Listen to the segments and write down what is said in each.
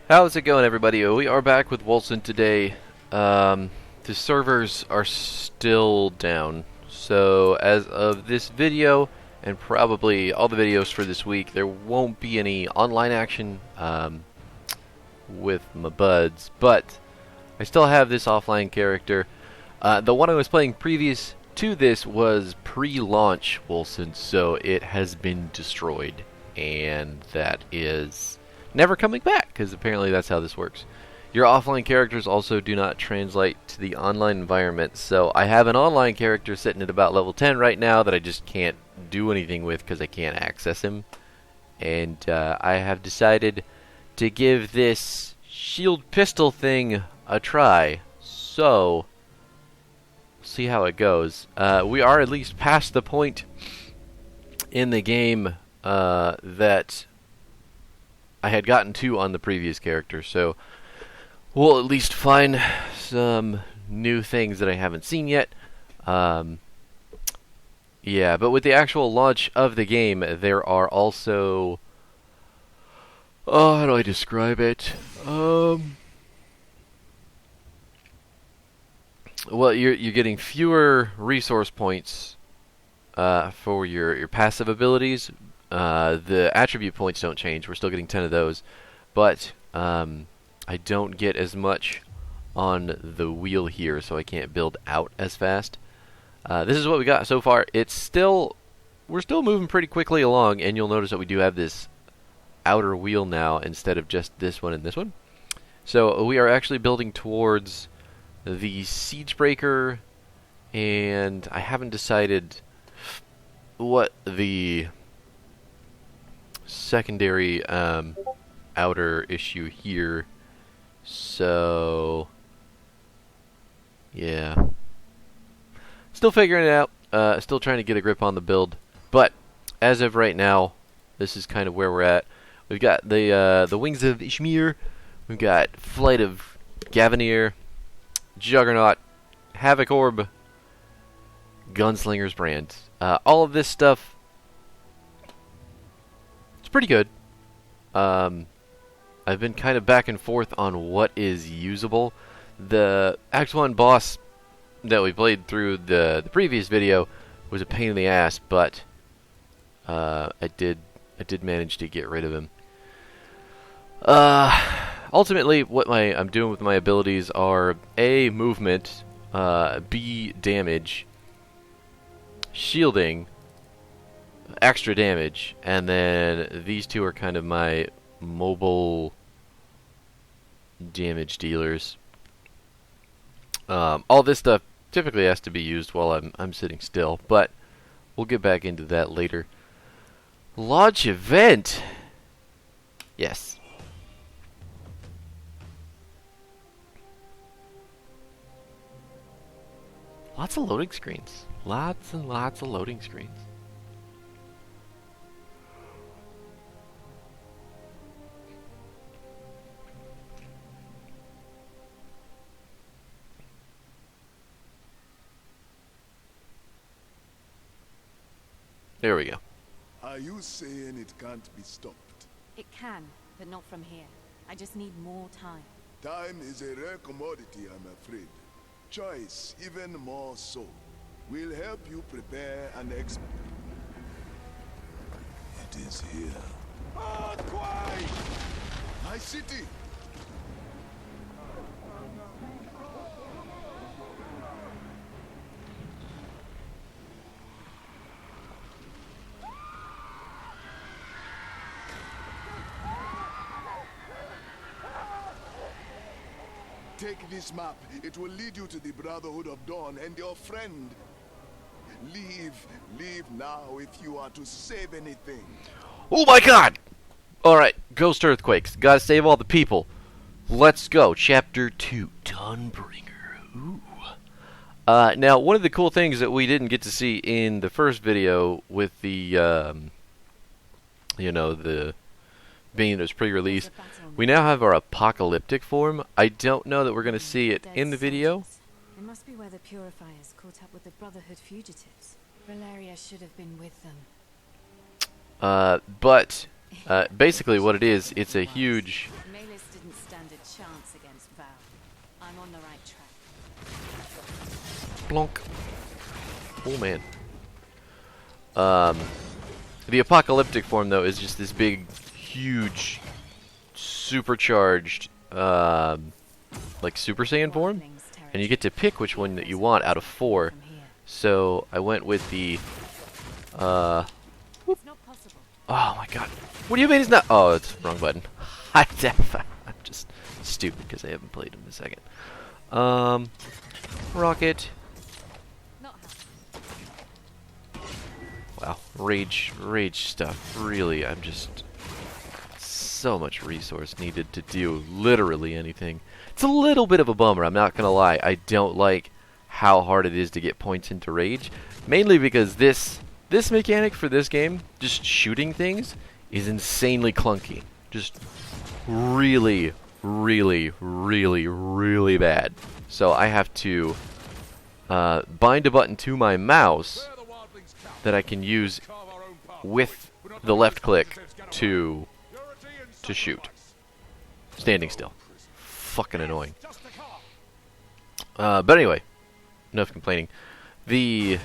How's it going, everybody? We are back with Wolcen today. The servers are still down, so as of this video, and probably all the videos for this week, there won't be any online action with my buds, but I still have this offline character. The one I was playing previous to this was pre-launch Wolcen, so it has been destroyed, and that is never coming back, because apparently that's how this works. Your offline characters also do not translate to the online environment, so I have an online character sitting at about level 10 right now that I just can't do anything with because I can't access him. And I have decided to give this shield pistol thing a try, so see how it goes. We are at least past the point in the game that I had gotten to on the previous character, so we'll at least find some new things that I haven't seen yet. Yeah, but with the actual launch of the game, there are also... Oh, how do I describe it? Well, you're getting fewer resource points for your passive abilities. The attribute points don't change. We're still getting 10 of those, but I don't get as much on the wheel here, so I can't build out as fast. This is what we got so far. We're still moving pretty quickly along, and you'll notice that we do have this outer wheel now instead of just this one and this one. So we are actually building towards the Siegebreaker, and I haven't decided what the secondary outer issue here, so yeah, still figuring it out, still trying to get a grip on the build, but as of right now this is kind of where we're at. We've got the Wings of Ishmir, we've got Flight of Gavanir, Juggernaut, Havoc Orb, Gunslinger's Brand. All of this stuff, it's pretty good. I've been kind of back and forth on what is usable. The Act 1 boss that we played through the previous video was a pain in the ass, but I did manage to get rid of him. Ultimately, what I'm doing with my abilities are A, movement, B, damage, shielding, extra damage, and then these two are kind of my mobile damage dealers. All this stuff typically has to be used while I'm sitting still, but we'll get back into that later. Launch event. Yes. Lots of loading screens. Lots and lots of loading screens. There we go. Are you saying it can't be stopped? It can, but not from here. I just need more time. Time is a rare commodity, I'm afraid. Choice, even more so. We'll help you prepare an expert. It is here. Earthquake! My city! Take this map. It will lead you to the Brotherhood of Dawn and your friend. Leave now if you are to save anything. Oh my god! Alright, Ghost Earthquakes. Gotta save all the people. Let's go. Chapter 2, Dawnbringer. Ooh. Now, one of the cool things that we didn't get to see in the first video with the, the being as pre-release, we now have our apocalyptic form. I don't know that we're going to see it in the video. It must be where the Purifiers caught up with the Brotherhood fugitives. Valeria should have been with them. But basically what it is, it's a huge chance against Val. I'm on the right track. Blonk. Oh man. The apocalyptic form though is just this big, huge, supercharged, like Super Saiyan form, and you get to pick which one that you want out of 4. So I went with the, oh my god. What do you mean it's not? Oh, it's the wrong button. I'm just stupid because I haven't played him in a second. Rocket. Wow, rage stuff. Really, I'm just so much resource needed to do literally anything. It's a little bit of a bummer, I'm not gonna lie. I don't like how hard it is to get points into rage, mainly because this mechanic for this game, just shooting things, is insanely clunky. Just really, really, really, really bad. So I have to bind a button to my mouse that I can use with the left click to shoot. Standing still. Fucking annoying. But anyway, enough complaining. The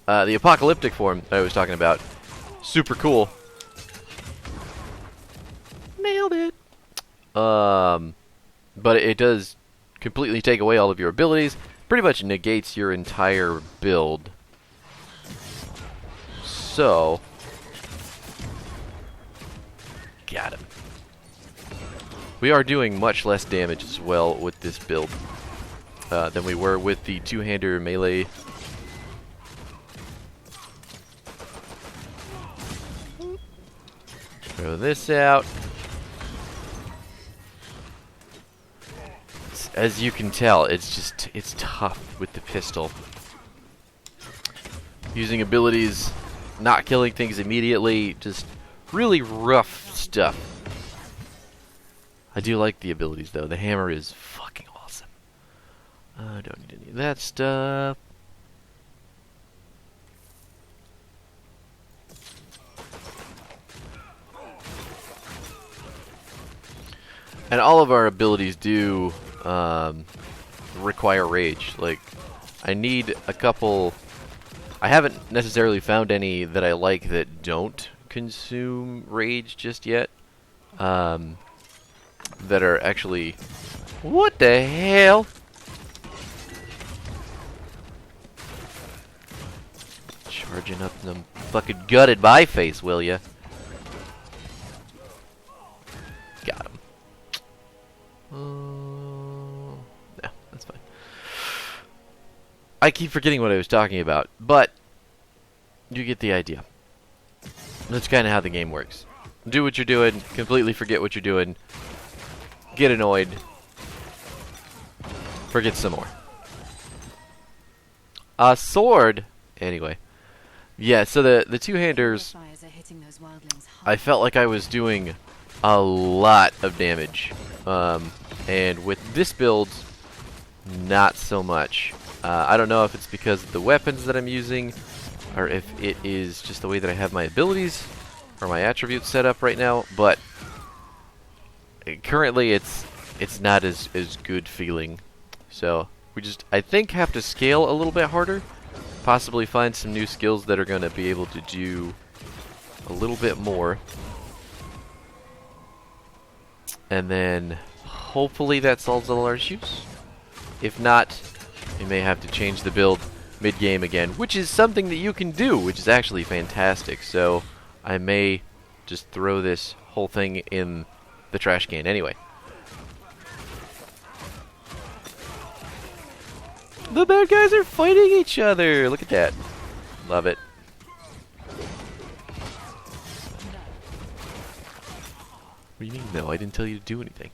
apocalyptic form that I was talking about, super cool. Nailed it. But it does completely take away all of your abilities. Pretty much negates your entire build. So, got him. We are doing much less damage as well with this build than we were with the two-hander melee. Throw this out. As you can tell, it's tough with the pistol. Using abilities, not killing things immediately, just really rough stuff. I do like the abilities though. The hammer is fucking awesome. I don't need any of that stuff. And all of our abilities do require rage. Like, I need a couple. I haven't necessarily found any that I like that don't consume rage just yet. That are actually. What the hell? Charging up them fucking gutted my face, will ya? Got him. No, that's fine. I keep forgetting what I was talking about, but you get the idea. That's kind of how the game works. Do what you're doing, completely forget what you're doing, get annoyed, forget some more. A sword! Anyway. Yeah, so the two-handers, I felt like I was doing a lot of damage. And with this build, not so much. I don't know if it's because of the weapons that I'm using, or if it is just the way that I have my abilities, or my attributes set up right now, but currently it's not as good feeling. So we just, I think, have to scale a little bit harder, possibly find some new skills that are going to be able to do a little bit more, and then hopefully that solves all our issues. If not, we may have to change the build mid-game again, which is something that you can do, which is actually fantastic. So I may just throw this whole thing in the trash can anyway. The bad guys are fighting each other! Look at that. Love it. What do you mean, no? I didn't tell you to do anything.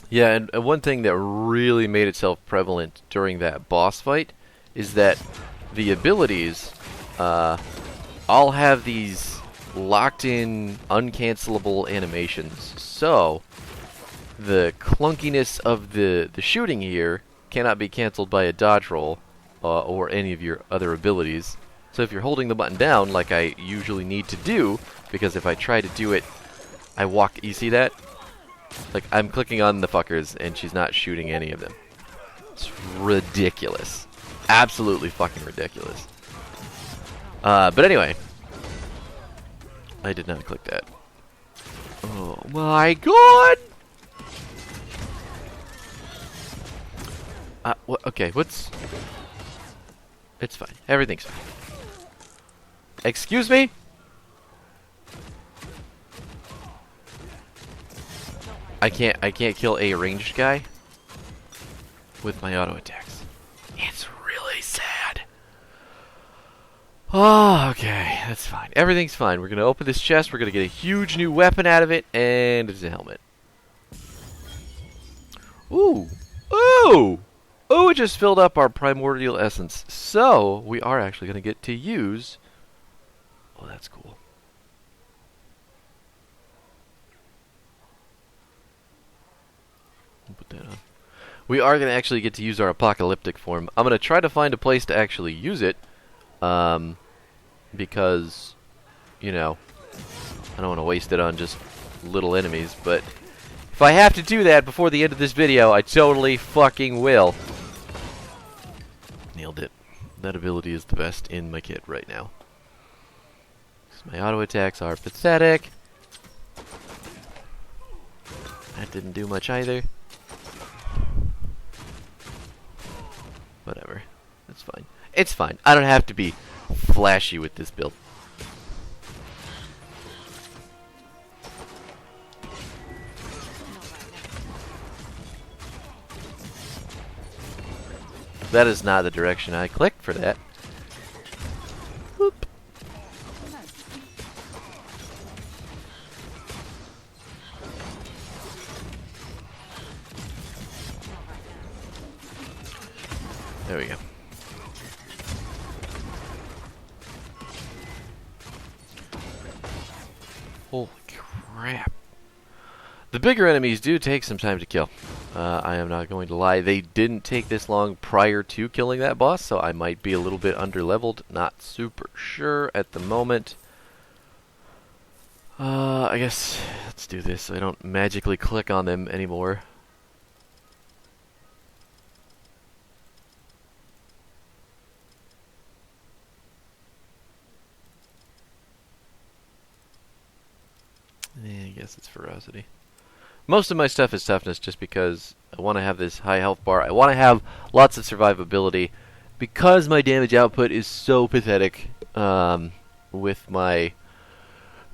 Yeah, and one thing that really made itself prevalent during that boss fight is that the abilities all have these locked-in, uncancelable animations. So, the clunkiness of the shooting here cannot be canceled by a dodge roll or any of your other abilities. So if you're holding the button down, like I usually need to do, because if I try to do it, I walk, you see that? Like, I'm clicking on the fuckers, and she's not shooting any of them. It's ridiculous. Absolutely fucking ridiculous. But anyway. I did not click that. Oh my god! Okay, what's... It's fine. Everything's fine. Excuse me? I can't kill a ranged guy with my auto attacks. It's really sad. Oh, okay, that's fine. Everything's fine. We're gonna open this chest, we're gonna get a huge new weapon out of it, and it's a helmet. Ooh! Ooh! Oh, it just filled up our primordial essence. So, we are actually gonna get to use... Oh, that's cool. I'll put that on. We are going to actually get to use our apocalyptic form. I'm going to try to find a place to actually use it. Because, you know, I don't want to waste it on just little enemies. But if I have to do that before the end of this video, I totally fucking will. Nailed it. That ability is the best in my kit right now. My auto attacks are pathetic. That didn't do much either. Whatever. It's fine. It's fine. I don't have to be flashy with this build. That is not the direction I clicked for that. Whoop. There we go. Holy crap. The bigger enemies do take some time to kill. I am not going to lie. They didn't take this long prior to killing that boss, so I might be a little bit underleveled. Not super sure at the moment. I guess let's do this so I don't magically click on them anymore. I guess it's ferocity. Most of my stuff is toughness just because I want to have this high health bar. I want to have lots of survivability because my damage output is so pathetic with my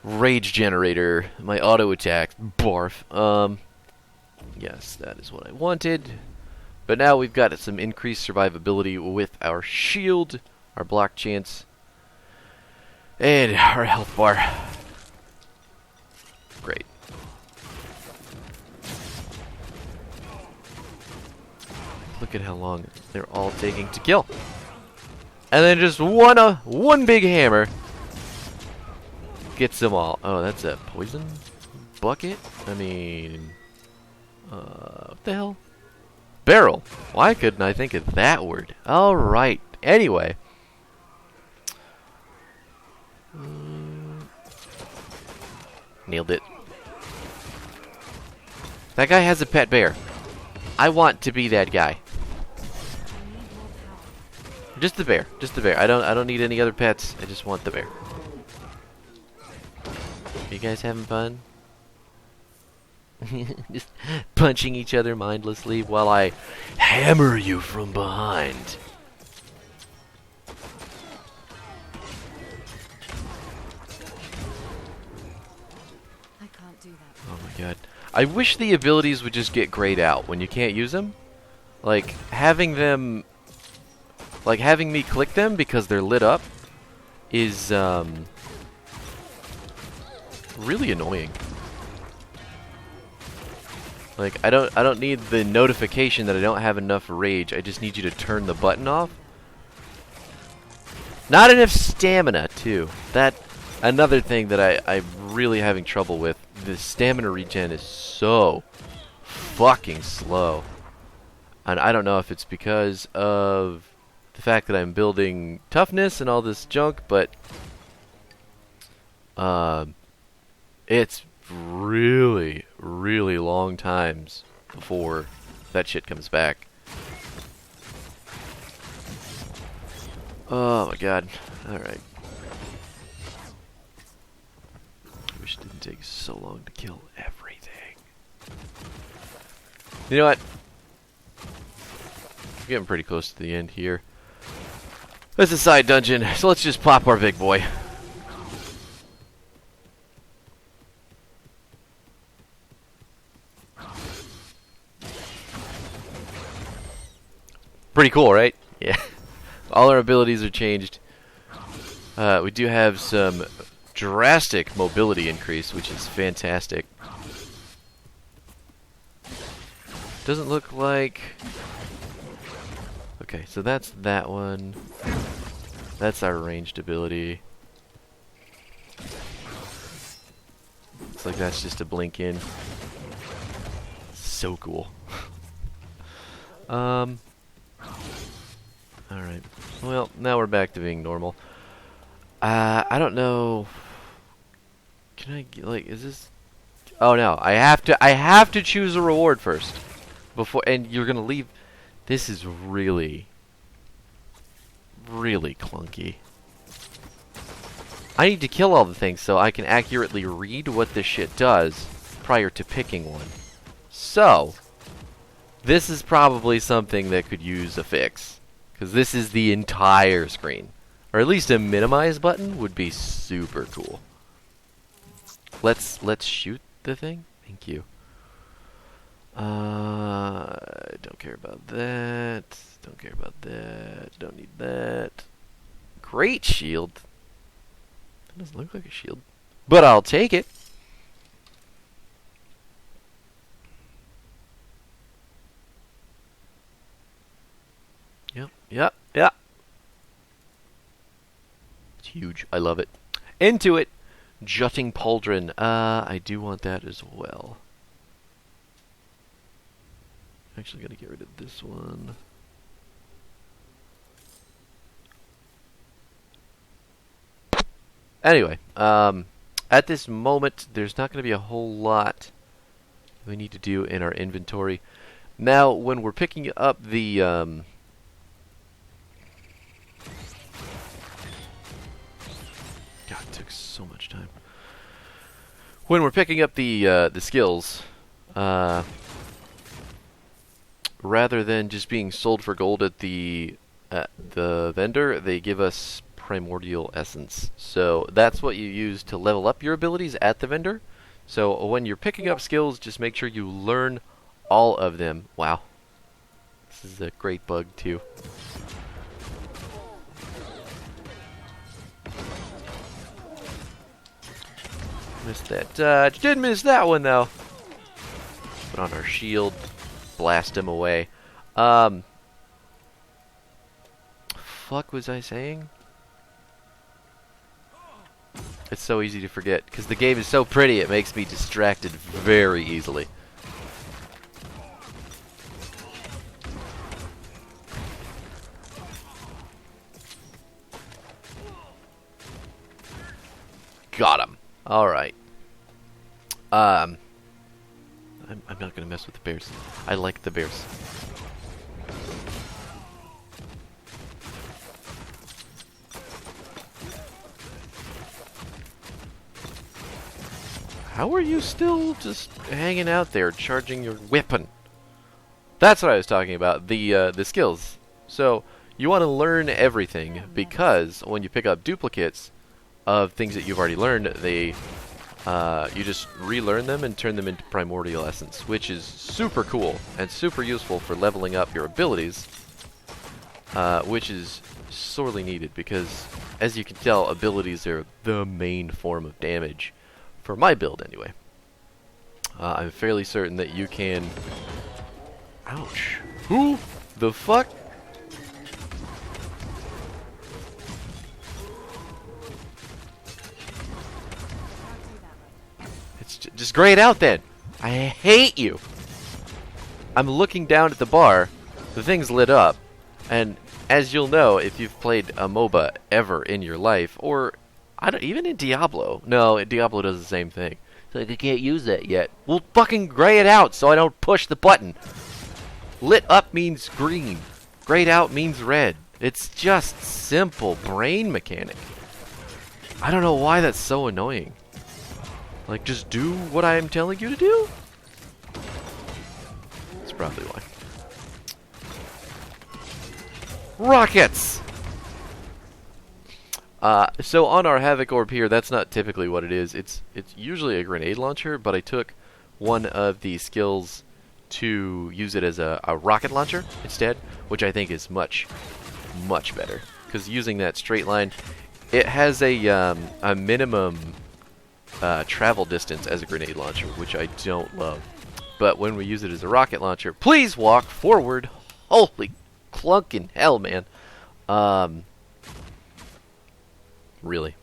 rage generator, my auto attack, barf. Yes, that is what I wanted. But now we've got some increased survivability with our shield, our block chance, and our health bar. Great. Look at how long they're all taking to kill. And then just one big hammer gets them all. Oh, that's a poison bucket? I mean, what the hell? Barrel. Why couldn't I think of that word? Alright. Anyway. Nailed it. That guy has a pet bear. I want to be that guy. Just the bear. Just the bear. I don't need any other pets. I just want the bear. You guys having fun? Just punching each other mindlessly while I hammer you from behind. I can't do that. Oh my god. I wish the abilities would just get grayed out when you can't use them. Like, having them... Like, having me click them because they're lit up is, really annoying. Like, I don't need the notification that I don't have enough rage. I just need you to turn the button off. Not enough stamina, too. That, another thing that I'm really having trouble with. The stamina regen is so fucking slow. And I don't know if it's because of the fact that I'm building toughness and all this junk, but it's really, really long times before that shit comes back. Oh my god. Alright. Wish it didn't take so long to kill everything. You know what? We're getting pretty close to the end here. This is a side dungeon, so let's just pop our big boy. Pretty cool, right? Yeah. All our abilities are changed. We do have some drastic mobility increase, which is fantastic. Doesn't look like... Okay, so that's that one. That's our ranged ability. Looks like that's just a blink in. So cool. Alright. Well, now we're back to being normal. I don't know. Can I get, like, is this... Oh no, I have to choose a reward first. Before, and you're gonna leave... This is really clunky. I need to kill all the things so I can accurately read what this shit does prior to picking one. So, this is probably something that could use a fix. Because this is the entire screen. Or at least a minimize button would be super cool. Let's shoot the thing. Thank you. Don't care about that. Don't care about that. Don't need that. Great shield. That doesn't look like a shield. But I'll take it. Yep. It's huge. I love it. Into it. Jutting Pauldron. I do want that as well. Actually gotta get rid of this one. Anyway, at this moment, there's not gonna be a whole lot we need to do in our inventory. Now, when we're picking up the, God, it took so much time. When we're picking up the skills, rather than just being sold for gold at the vendor, they give us primordial essence. So that's what you use to level up your abilities at the vendor. So when you're picking up skills, just make sure you learn all of them. Wow. This is a great bug too. Missed that dodge. Didn't miss that one though. Put on our shield. Blast him away. Fuck was I saying? It's so easy to forget because the game is so pretty it makes me distracted very easily. Got him. All right. I'm not gonna mess with the bears. I like the bears. How are you still just hanging out there, charging your weapon? That's what I was talking about. The skills. So you want to learn everything because when you pick up duplicates of things that you've already learned, they you just relearn them and turn them into primordial essence, which is super cool and super useful for leveling up your abilities, which is sorely needed because, as you can tell, abilities are the main form of damage for my build anyway. I'm fairly certain that you can... Ouch. Who the fuck? Just grayed out then. I hate you. I'm looking down at the bar. The thing's lit up. And as you'll know, if you've played a MOBA ever in your life, or even in Diablo. No, Diablo does the same thing. It's like I can't use that yet. Well, fucking gray it out so I don't push the button. Lit up means green. Grayed out means red. It's just simple brain mechanic. I don't know why that's so annoying. Like, just do what I am telling you to do? That's probably why. Rockets! So on our Havoc Orb here, that's not typically what it is. It's usually a grenade launcher, but I took one of the skills to use it as a rocket launcher instead, which I think is much, much better. Because using that straight line, it has a minimum travel distance as a grenade launcher, which I don't love. But when we use it as a rocket launcher, please walk forward. Holy clunkin' hell, man. Really.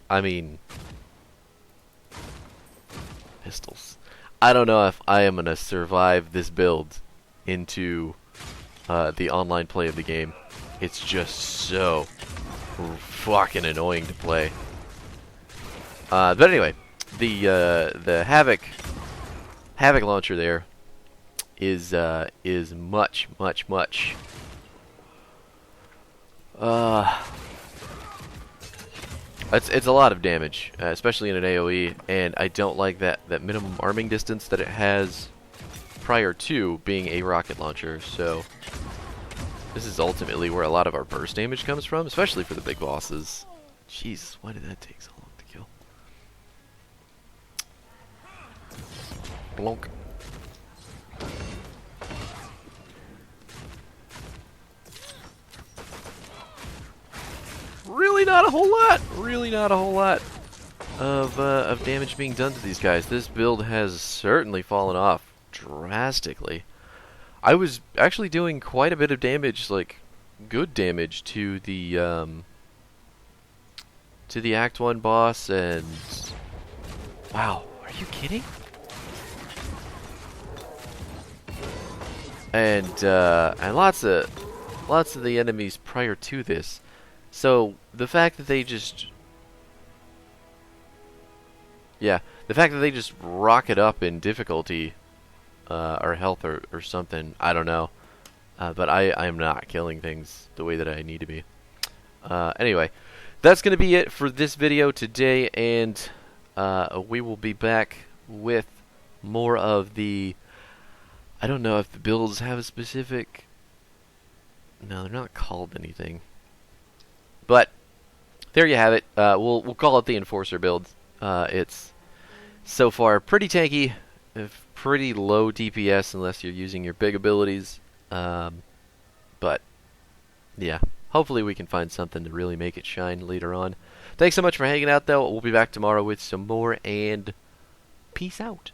I mean, pistols. I don't know if I am going to survive this build into the online play of the game. It's just so fucking annoying to play. But anyway, the Havoc launcher there is much. It's a lot of damage, especially in an AoE, and I don't like that minimum arming distance that it has prior to being a rocket launcher. So this is ultimately where a lot of our burst damage comes from, especially for the big bosses. Jeez, why did that take so long to kill? Blonk. Really not a whole lot. Really not a whole lot of damage being done to these guys. This build has certainly fallen off drastically. I was actually doing quite a bit of damage, like good damage to the Act 1 boss, and wow, are you kidding? And lots of the enemies prior to this. So the fact that they just rocket up in difficulty or health or something, I don't know. But I am not killing things the way that I need to be. Anyway, that's going to be it for this video today, and we will be back with more of the... I don't know if the builds have a specific... No, they're not called anything. But there you have it. We'll call it the Enforcer build. It's so far pretty tanky, pretty low DPS unless you're using your big abilities. But yeah, hopefully we can find something to really make it shine later on. Thanks so much for hanging out, though. We'll be back tomorrow with some more, and peace out.